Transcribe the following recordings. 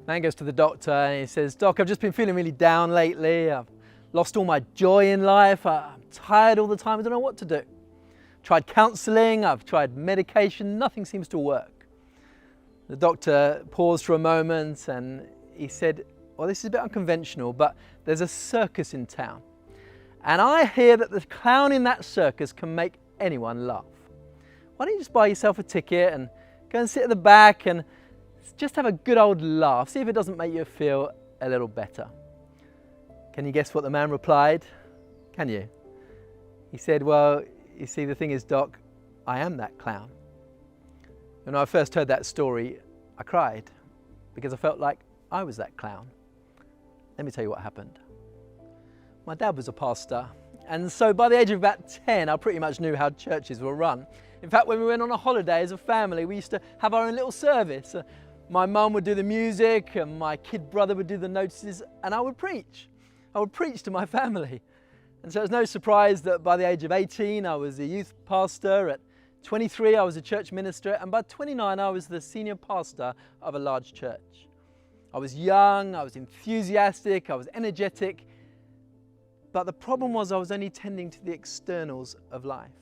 Man goes to the doctor and he says, "Doc, I've just been feeling really down lately. I've lost all my joy in life. I'm tired all the time. I don't know what to do. Tried counselling, I've tried medication, nothing seems to work." The doctor paused for a moment and he said, "Well, this is a bit unconventional, but there's a circus in town. And I hear that the clown in that circus can make anyone laugh. Why don't you just buy yourself a ticket and go and sit at the back and just have a good old laugh, see if it doesn't make you feel a little better." Can you guess what the man replied? Can you? He said, "Well, you see, the thing is, Doc, I am that clown." When I first heard that story, I cried because I felt like I was that clown. Let me tell you what happened. My dad was a pastor, and so by the age of about 10, I pretty much knew how churches were run. In fact, when we went on a holiday as a family, we used to have our own little service. My mum would do the music, and my kid brother would do the notices, and I would preach. I would preach to my family. And so it's no surprise that by the age of 18, I was a youth pastor. At 23, I was a church minister, and by 29, I was the senior pastor of a large church. I was young, I was enthusiastic, I was energetic, but the problem was I was only tending to the externals of life.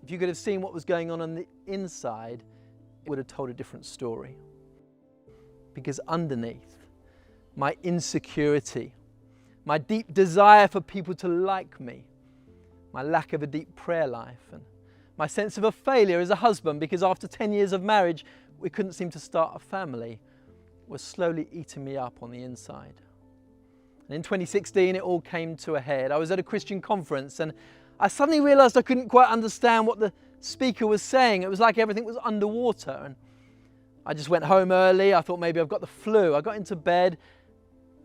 If you could have seen what was going on the inside, it would have told a different story. Because underneath, my insecurity, my deep desire for people to like me, my lack of a deep prayer life, and my sense of a failure as a husband because after 10 years of marriage, we couldn't seem to start a family, was slowly eating me up on the inside. And in 2016, it all came to a head. I was at a Christian conference and I suddenly realized I couldn't quite understand what the speaker was saying. It was like everything was underwater. And I just went home early. I thought maybe I've got the flu. I got into bed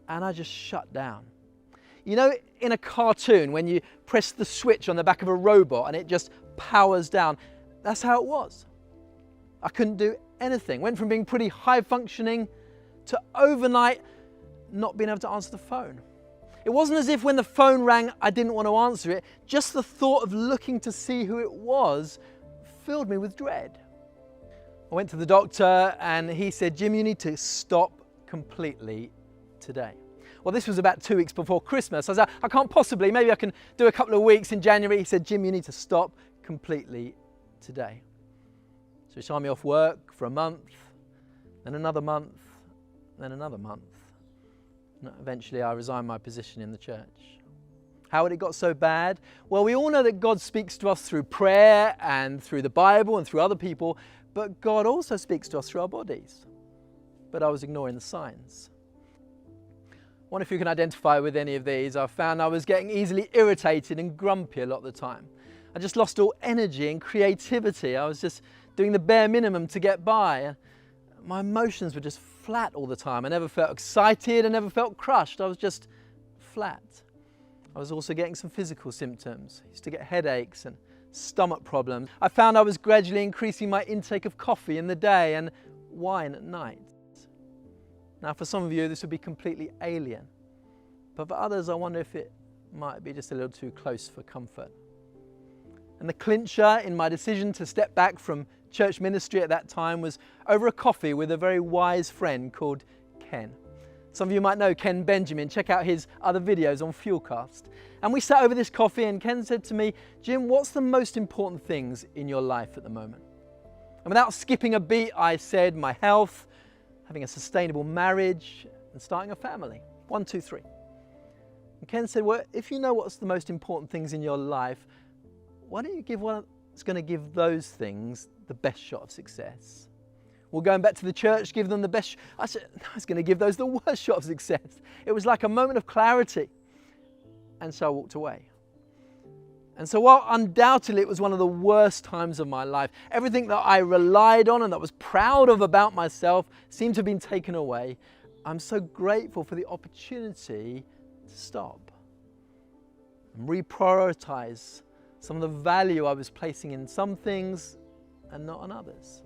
and I just shut down. You know, in a cartoon, when you press the switch on the back of a robot and it just powers down, that's how it was. I couldn't do anything. Went from being pretty high functioning to overnight not being able to answer the phone. It wasn't as if when the phone rang, I didn't want to answer it. Just the thought of looking to see who it was filled me with dread. I went to the doctor and he said, "Jim, you need to stop completely today." Well, this was about 2 weeks before Christmas. I said, "I can't possibly, maybe I can do a couple of weeks in January." He said, "Jim, you need to stop completely today." So he signed me off work for a month, then another month, then another month. And eventually I resigned my position in the church. How had it got so bad? Well, we all know that God speaks to us through prayer and through the Bible and through other people, but God also speaks to us through our bodies. But I was ignoring the signs. I wonder if you can identify with any of these. I found I was getting easily irritated and grumpy a lot of the time. I just lost all energy and creativity. I was just doing the bare minimum to get by. My emotions were just flat all the time. I never felt excited, I never felt crushed. I was just flat. I was also getting some physical symptoms. I used to get headaches and stomach problems. I found I was gradually increasing my intake of coffee in the day and wine at night. Now, for some of you, this would be completely alien. But for others, I wonder if it might be just a little too close for comfort. And the clincher in my decision to step back from church ministry at that time was over a coffee with a very wise friend called Ken. Some of you might know Ken Benjamin. Check out his other videos on Fuelcast. And we sat over this coffee and Ken said to me, "Jim, what's the most important things in your life at the moment?" And without skipping a beat, I said my health, having a sustainable marriage, and starting a family. 1, 2, 3. And Ken said, "Well, if you know what's the most important things in your life, why don't you give one that's going to give those things the best shot of success?" Well, going back to the church, give them the best. I said, "No, it's going to give those the worst shot of success." It was like a moment of clarity. And so I walked away. And so while undoubtedly it was one of the worst times of my life, everything that I relied on and that was proud of about myself seemed to have been taken away. I'm so grateful for the opportunity to stop and reprioritize some of the value I was placing in some things and not on others.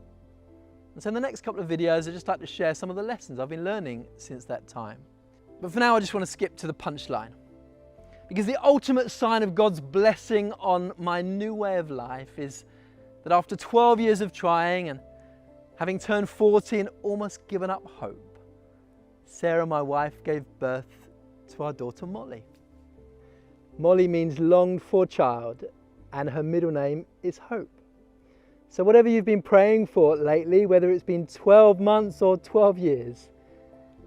And so in the next couple of videos, I'd just like to share some of the lessons I've been learning since that time. But for now, I just want to skip to the punchline. Because the ultimate sign of God's blessing on my new way of life is that after 12 years of trying and having turned 40 and almost given up hope, Sarah, my wife, gave birth to our daughter Molly. Molly means longed for child, and her middle name is Hope. So whatever you've been praying for lately, whether it's been 12 months or 12 years,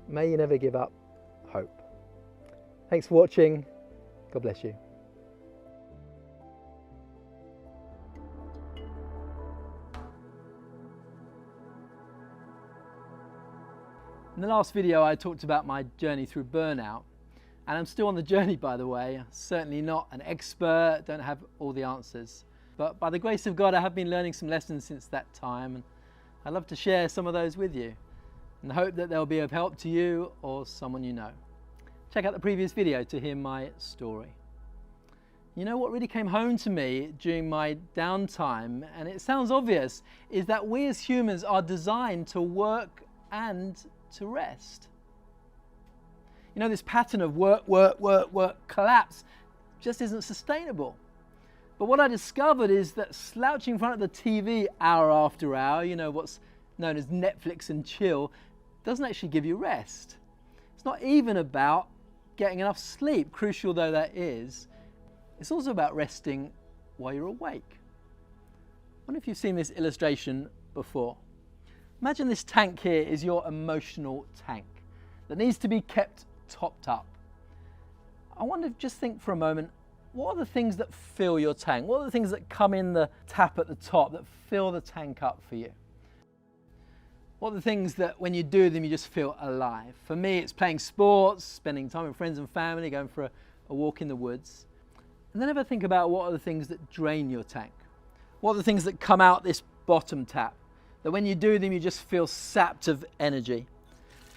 may you never give up hope. Thanks for watching. God bless you. In the last video, I talked about my journey through burnout, and I'm still on the journey, by the way. Certainly not an expert, don't have all the answers. But by the grace of God, I have been learning some lessons since that time, and I'd love to share some of those with you, and hope that they'll be of help to you or someone you know. Check out the previous video to hear my story. You know what really came home to me during my downtime, and it sounds obvious, is that we as humans are designed to work and to rest. You know, this pattern of work, collapse just isn't sustainable. But what I discovered is that slouching in front of the TV hour after hour, you know, what's known as Netflix and chill, doesn't actually give you rest. It's not even about getting enough sleep, crucial though that is. It's also about resting while you're awake. I wonder if you've seen this illustration before. Imagine this tank here is your emotional tank that needs to be kept topped up. I wonder, just think for a moment, what are the things that fill your tank? What are the things that come in the tap at the top that fill the tank up for you? What are the things that when you do them, you just feel alive? For me, it's playing sports, spending time with friends and family, going for a walk in the woods. And then ever think about what are the things that drain your tank? What are the things that come out this bottom tap? That when you do them, you just feel sapped of energy.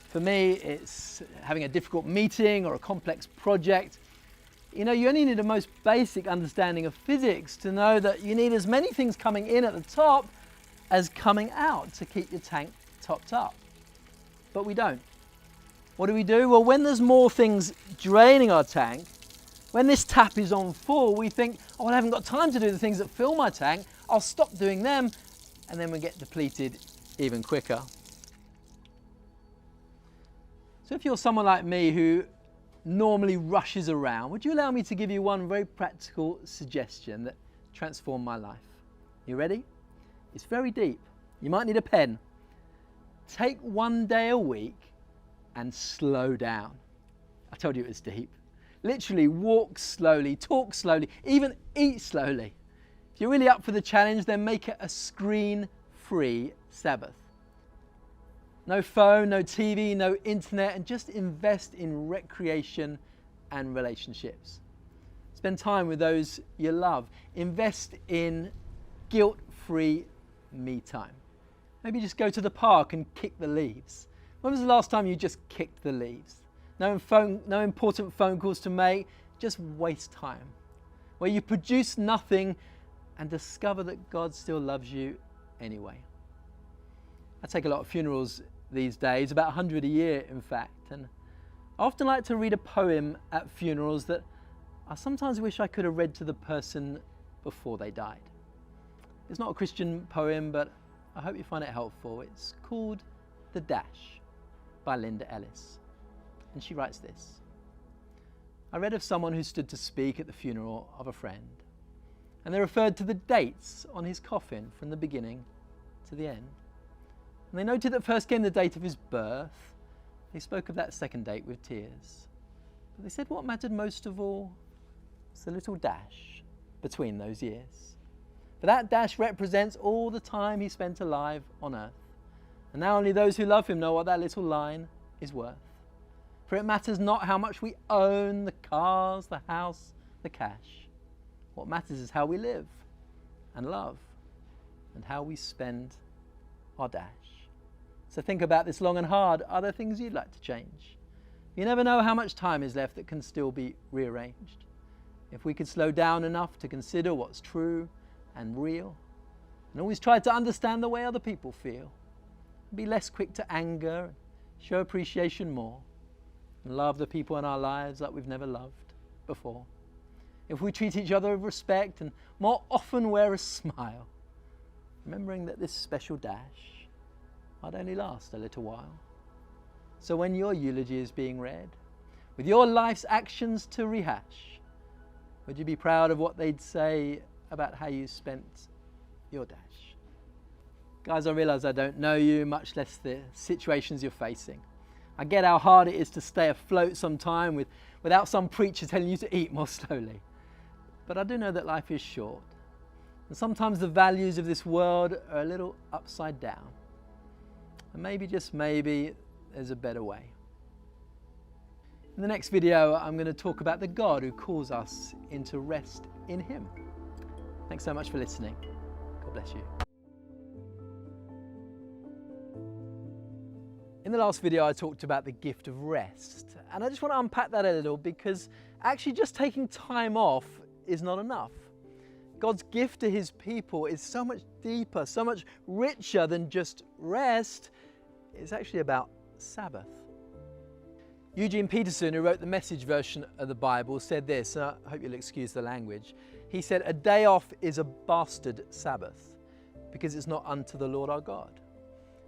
For me, it's having a difficult meeting or a complex project. You know, you only need a most basic understanding of physics to know that you need as many things coming in at the top as coming out to keep your tank topped up. But we don't. What do? Well, when there's more things draining our tank, when this tap is on full, we think, oh, I haven't got time to do the things that fill my tank. I'll stop doing them. And then we get depleted even quicker. So if you're someone like me who normally rushes around, would you allow me to give you one very practical suggestion that transformed my life? You ready? It's very deep. You might need a pen. Take one day a week and slow down. I told you it was deep. Literally walk slowly, talk slowly, even eat slowly. If you're really up for the challenge, then make it a screen-free Sabbath. No phone, no TV, no internet, and just invest in recreation and relationships. Spend time with those you love. Invest in guilt-free me time. Maybe just go to the park and kick the leaves. When was the last time you just kicked the leaves? No important phone calls to make, just waste time. Where you produce nothing and discover that God still loves you anyway. I take a lot of funerals these days, about 100 a year in fact, and I often like to read a poem at funerals that I sometimes wish I could have read to the person before they died. It's not a Christian poem, but I hope you find it helpful. It's called The Dash by Linda Ellis, and she writes this. I read of someone who stood to speak at the funeral of a friend, and they referred to the dates on his coffin from the beginning to the end. And they noted that first came the date of his birth. They spoke of that second date with tears. But they said what mattered most of all was the little dash between those years. For that dash represents all the time he spent alive on earth. And now only those who love him know what that little line is worth. For it matters not how much we own, the cars, the house, the cash. What matters is how we live and love and how we spend our dash. So think about this long and hard. Are there things you'd like to change? You never know how much time is left that can still be rearranged. If we could slow down enough to consider what's true and real, and always try to understand the way other people feel, be less quick to anger, show appreciation more, and love the people in our lives like we've never loved before. If we treat each other with respect and more often wear a smile, remembering that this special dash might only last a little while. So when your eulogy is being read, with your life's actions to rehash, would you be proud of what they'd say about how you spent your dash? Guys, I realise I don't know you, much less the situations you're facing. I get how hard it is to stay afloat sometime without some preacher telling you to eat more slowly. But I do know that life is short. And sometimes the values of this world are a little upside down. And maybe, just maybe, there's a better way. In the next video, I'm going to talk about the God who calls us into rest in Him. Thanks so much for listening. God bless you. In the last video, I talked about the gift of rest. And I just want to unpack that a little, because actually just taking time off is not enough. God's gift to His people is so much deeper, so much richer than just rest. It's actually about Sabbath. Eugene Peterson, who wrote the Message version of the Bible, said this, and I hope you'll excuse the language. He said, "A day off is a bastard Sabbath, because it's not unto the Lord our God."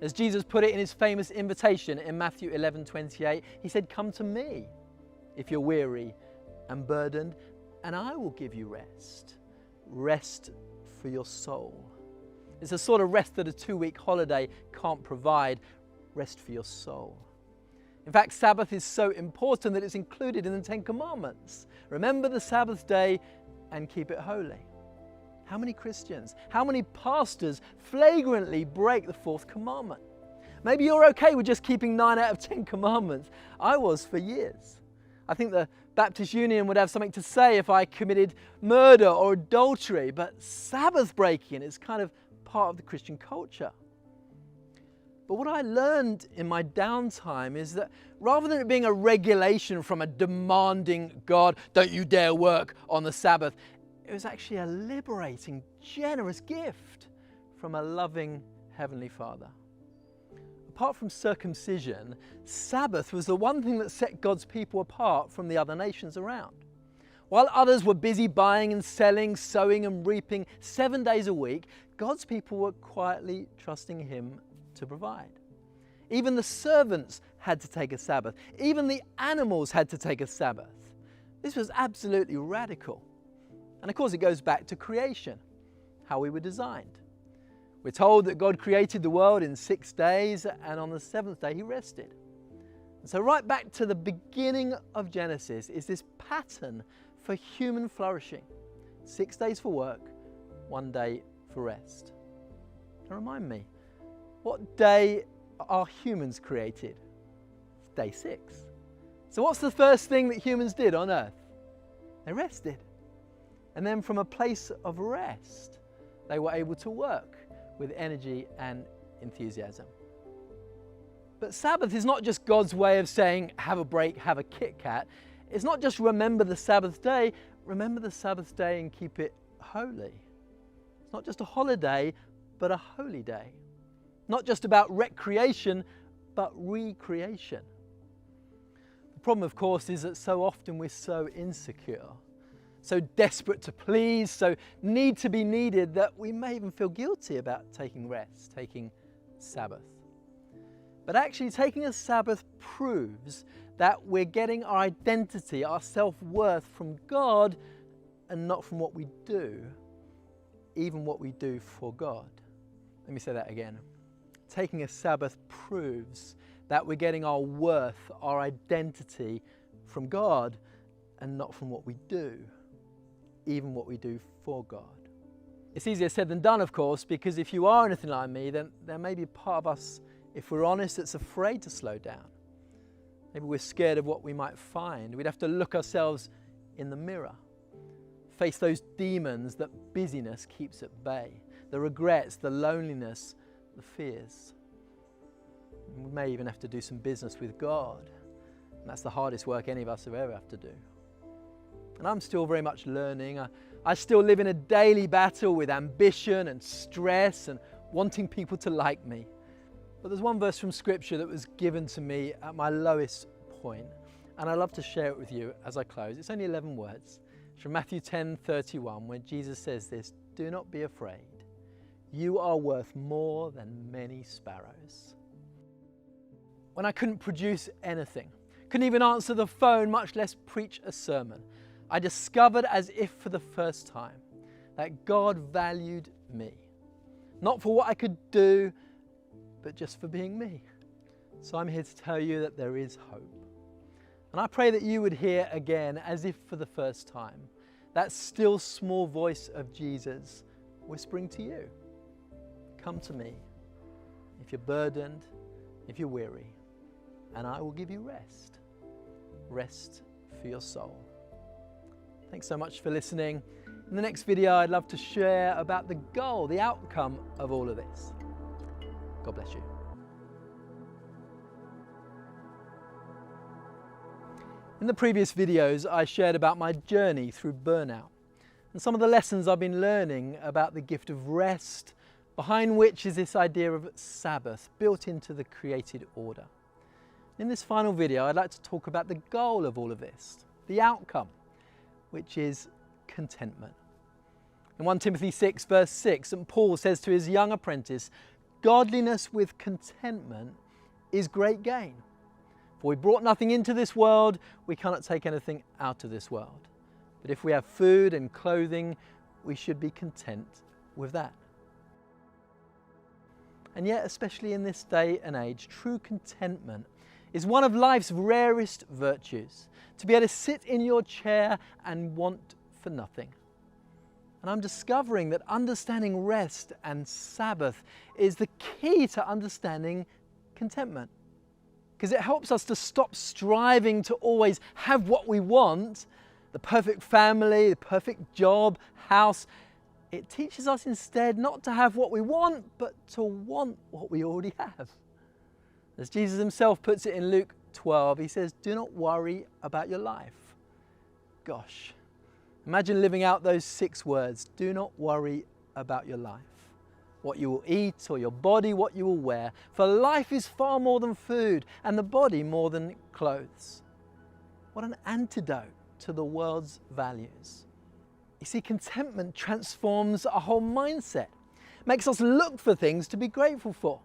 As Jesus put it in His famous invitation in Matthew 11:28, He said, "Come to me if you're weary and burdened, and I will give you rest. Rest for your soul." It's a sort of rest that a 2-week holiday can't provide. Rest for your soul. In fact, Sabbath is so important that it's included in the 10 Commandments. Remember the Sabbath day and keep it holy. How many Christians, how many pastors flagrantly break the 4th commandment? Maybe you're okay with just keeping 9 out of 10 commandments. I was for years. I think the Baptist Union would have something to say if I committed murder or adultery, but Sabbath breaking is kind of part of the Christian culture. But what I learned in my downtime is that rather than it being a regulation from a demanding God, don't you dare work on the Sabbath, it was actually a liberating, generous gift from a loving Heavenly Father. Apart from circumcision, Sabbath was the one thing that set God's people apart from the other nations around. While others were busy buying and selling, sowing and reaping 7 days a week, God's people were quietly trusting Him to provide. Even the servants had to take a Sabbath. Even the animals had to take a Sabbath. This was absolutely radical. And of course it goes back to creation, how we were designed. We're told that God created the world in 6 days, and on the 7th day He rested. And so right back to the beginning of Genesis is this pattern for human flourishing. 6 days for work, 1 day for rest. Now remind me, what day are humans created? It's day 6. So what's the first thing that humans did on earth? They rested. And then from a place of rest, they were able to work with energy and enthusiasm. But Sabbath is not just God's way of saying, have a break, have a Kit Kat. It's not just remember the Sabbath day, remember the Sabbath day and keep it holy. It's not just a holiday, but a holy day. Not just about recreation, but recreation. The problem, of course, is that so often we're so insecure, so desperate to please, so need to be needed, that we may even feel guilty about taking rest, taking Sabbath. But actually, taking a Sabbath proves that we're getting our identity, our self-worth from God and not from what we do, even what we do for God. Let me say that again. Taking a Sabbath proves that we're getting our worth, our identity from God and not from what we do, even what we do for God. It's easier said than done, of course, because if you are anything like me, then there may be a part of us, if we're honest, that's afraid to slow down. Maybe we're scared of what we might find. We'd have to look ourselves in the mirror, face those demons that busyness keeps at bay, the regrets, the loneliness, the fears. We may even have to do some business with God. And that's the hardest work any of us have ever have to do. And I'm still very much learning. I still live in a daily battle with ambition and stress and wanting people to like me. But there's one verse from Scripture that was given to me at my lowest point, and I'd love to share it with you as I close. It's only 11 words. It's from Matthew 10:31, where Jesus says this, "Do not be afraid. You are worth more than many sparrows." when I couldn't produce anything, couldn't even answer the phone, much less preach a sermon, I discovered as if for the first time that God valued me. Not for what I could do, but just for being me. So I'm here to tell you that there is hope. And I pray that you would hear again, as if for the first time, that still small voice of Jesus whispering to you, come to me if you're burdened, if you're weary, and I will give you rest. Rest for your soul. Thanks so much for listening. In the next video, I'd love to share about the goal, the outcome of all of this. God bless you. In the previous videos, I shared about my journey through burnout and some of the lessons I've been learning about the gift of rest, behind which is this idea of Sabbath built into the created order. In this final video, I'd like to talk about the goal of all of this, the outcome, which is contentment. In 1 Timothy 6 verse 6, St. Paul says to his young apprentice, godliness with contentment is great gain. For we brought nothing into this world, we cannot take anything out of this world. But if we have food and clothing, we should be content with that. And yet, especially in this day and age, true contentment is one of life's rarest virtues. To be able to sit in your chair and want for nothing. And I'm discovering that understanding rest and Sabbath is the key to understanding contentment. Because it helps us to stop striving to always have what we want, the perfect family, the perfect job, house. It teaches us instead not to have what we want, but to want what we already have. As Jesus himself puts it in Luke 12, he says, do not worry about your life. Gosh, imagine living out those 6 words. Do not worry about your life. What you will eat, or your body, what you will wear. For life is far more than food, and the body more than clothes. What an antidote to the world's values. You see, contentment transforms our whole mindset, makes us look for things to be grateful for,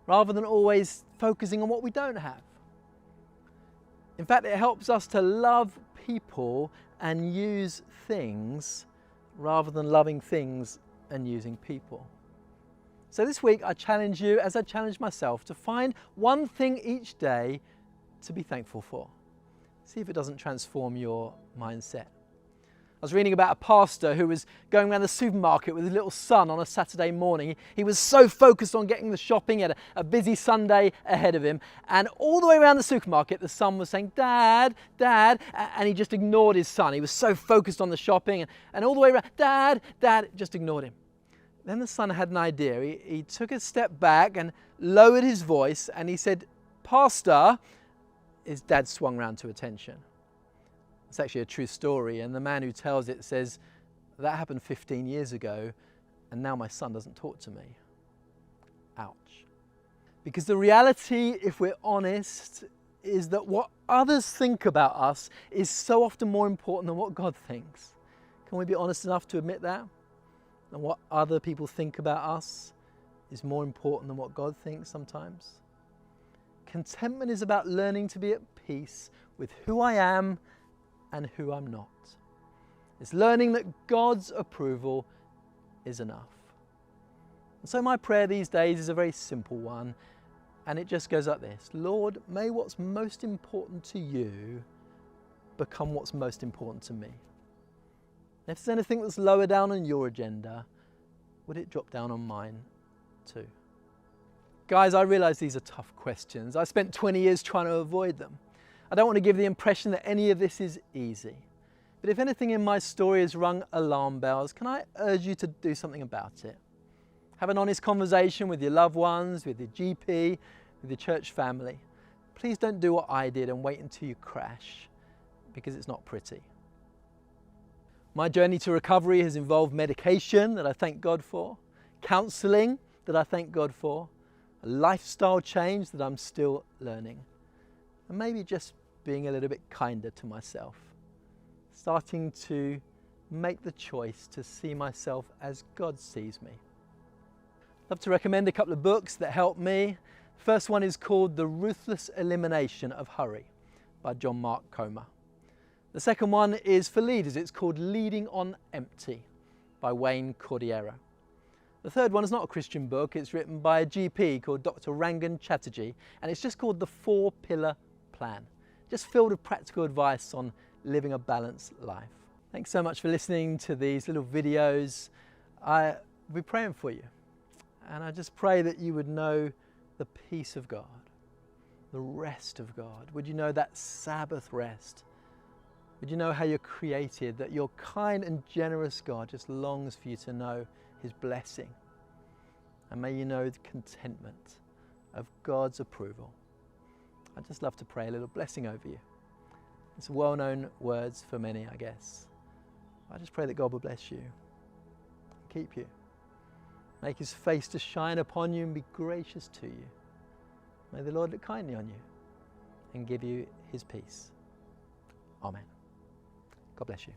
rather than always focusing on what we don't have. In fact, it helps us to love people and use things, rather than loving things and using people. So this week I challenge you, as I challenge myself, to find one thing each day to be thankful for. See if it doesn't transform your mindset. I was reading about a pastor who was going around the supermarket with his little son on a Saturday morning. He was so focused on getting the shopping, he had a busy Sunday ahead of him. And all the way around the supermarket, the son was saying, Dad, Dad, and he just ignored his son. He was so focused on the shopping, and all the way around, Dad, Dad, just ignored him. Then the son had an idea. He took a step back and lowered his voice, and he said, Pastor. His dad swung round to attention. It's actually a true story, and the man who tells it says, that happened 15 years ago, and now my son doesn't talk to me. Ouch. Because the reality, if we're honest, is that what others think about us is so often more important than what God thinks. Can we be honest enough to admit that? And what other people think about us is more important than what God thinks sometimes. Contentment is about learning to be at peace with who I am and who I'm not. It's learning that God's approval is enough. And so my prayer these days is a very simple one, and it just goes like this. Lord, may what's most important to you become what's most important to me. And if there's anything that's lower down on your agenda, would it drop down on mine too? Guys, I realise these are tough questions. I spent 20 years trying to avoid them. I don't want to give the impression that any of this is easy. But if anything in my story has rung alarm bells, can I urge you to do something about it? Have an honest conversation with your loved ones, with your GP, with your church family. Please don't do what I did and wait until you crash, because it's not pretty. My journey to recovery has involved medication that I thank God for, counselling that I thank God for, a lifestyle change that I'm still learning, and maybe just being a little bit kinder to myself, starting to make the choice to see myself as God sees me. I'd love to recommend a couple of books that helped me. First one is called The Ruthless Elimination of Hurry by John Mark Comer. The second one is for leaders. It's called Leading on Empty by Wayne Cordiero. The third one is not a Christian book. It's written by a GP called Dr. Rangan Chatterjee, and it's just called The 4-Pillar Plan, just filled with practical advice on living a balanced life. Thanks so much for listening to these little videos. I'll be praying for you, and I just pray that you would know the peace of God, the rest of God. Would you know that Sabbath rest? Would you know how you're created, that your kind and generous God just longs for you to know His blessing? And may you know the contentment of God's approval. I'd just love to pray a little blessing over you. It's well-known words for many, I guess. I just pray that God will bless you, keep you, make His face to shine upon you and be gracious to you. May the Lord look kindly on you and give you His peace. Amen. God bless you.